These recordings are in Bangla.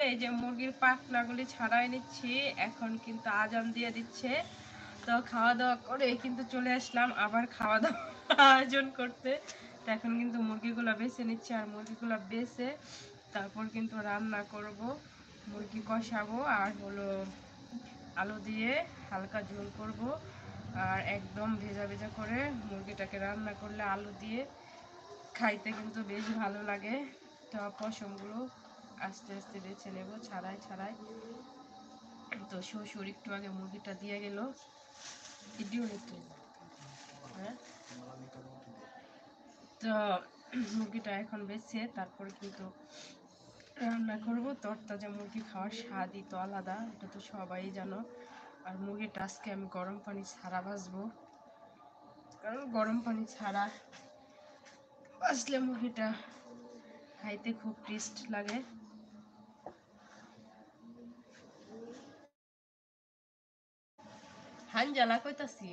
এই যে মুরগির পাখনাগুলি ছাড়াই নিচ্ছি। এখন কিন্তু আজান দিয়ে দিচ্ছে, তো খাওয়া দাওয়া করে কিন্তু চলে আসলাম আবার খাওয়া দাওয়া আয়োজন করতে। তো এখন কিন্তু মুরগিগুলো বেছে নিচ্ছে, আর মুরগিগুলো বেছে তারপর কিন্তু রান্না করব। মুরগি কষাবো আর হলো আলু দিয়ে হালকা ঝোল করব। আর একদম ভেজা ভেজা করে মুরগিটাকে রান্না করলে আলু দিয়ে খাইতে কিন্তু বেশ ভালো লাগে। তো পশমগুলো আস্তে আস্তে বেছে নেব ছাড়াই ছাড়াই। তো শ্বশুর একটু আগে মুরগিটা দিয়ে গেল, হ্যাঁ। তো মুরগিটা এখন বেছে তারপর কিন্তু রান্না করব। তরতাজা মুরগি খাওয়ার স্বাদই তো আলাদা, এটা তো সবাই জানো। আর মুরগিটা আজকে আমি গরম পানি ছাড়া ভাজবো, কারণ গরম পানি ছাড়া ভাজলে মুরগিটা খাইতে খুব টেস্ট লাগে। হানজালা কইতাছি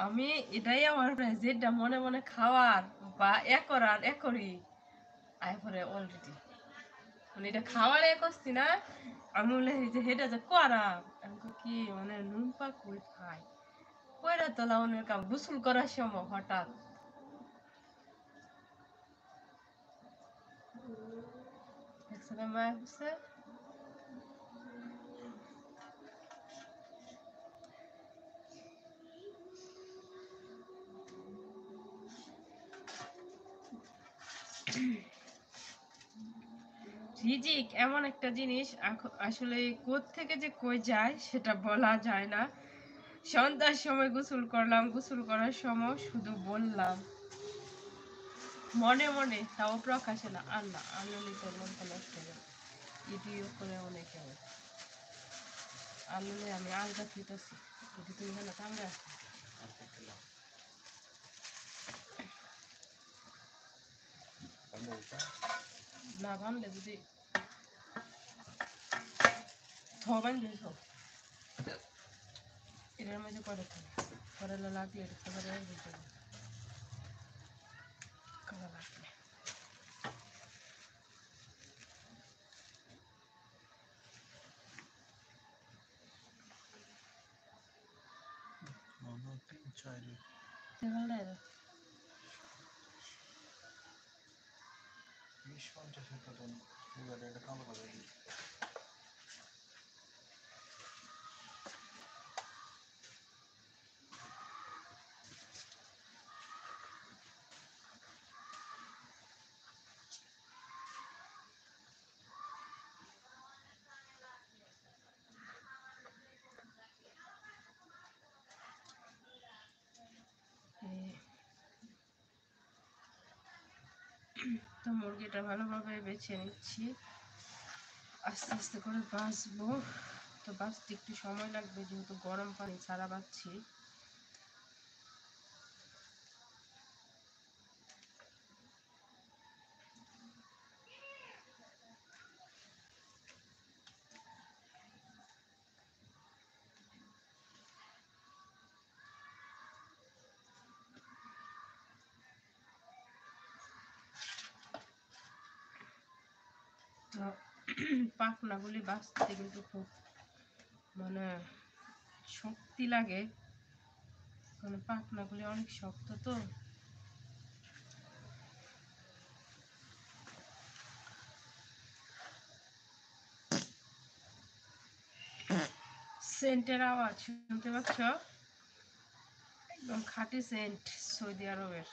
আমি, এটাই আমার যেটা মনে মনে খাওয়ার বা এ করার এ করি আয় পরে অলরেডি, মানে এটা খাওয়ার এ করছি না। আমি বলে যে হেটা যে করা আমি কি মানে নুন পা কই খাই কইরা তোলা অনেক কাম গোসল করার সময় হঠাৎ একসাথে মায়া হচ্ছে। রিজিক এমন একটা জিনিস, আসলে কোত্থেকে যে কই যায় সেটা বলা যায় না। সন্ধ্যার সময় গোসল করলাম, গোসল করার সময় শুধু বললাম মনে মনে, তাও প্রকাশে না। আর না আনলে তো মনটা নষ্ট হয়ে যাবে। ভিডিও করে অনেকে আনলে আমি আলগা থুইতেছি, যদি তুমি না কামড়ে না বানলে যদি থবান দিস এটার মধ্যে করে করে লাগলে একেবারে করা লাগবে। তো মুরগিটা ভালোভাবে বেছে নিচ্ছি, আস্তে আস্তে করে বাছবো। তো বাছতে একটু সময় লাগবে যেহেতু গরম পানি ছাড়া বাছছি। তো পাখনাগুলি বাছতে কিন্তু খুব মানে শক্তি লাগে, মানে পাখনাগুলি অনেক শক্ত। তো সেন্টের আওয়াজ শুনতে পাচ্ছ, একদম খাঁটি সেন্ট সৌদি আরবের।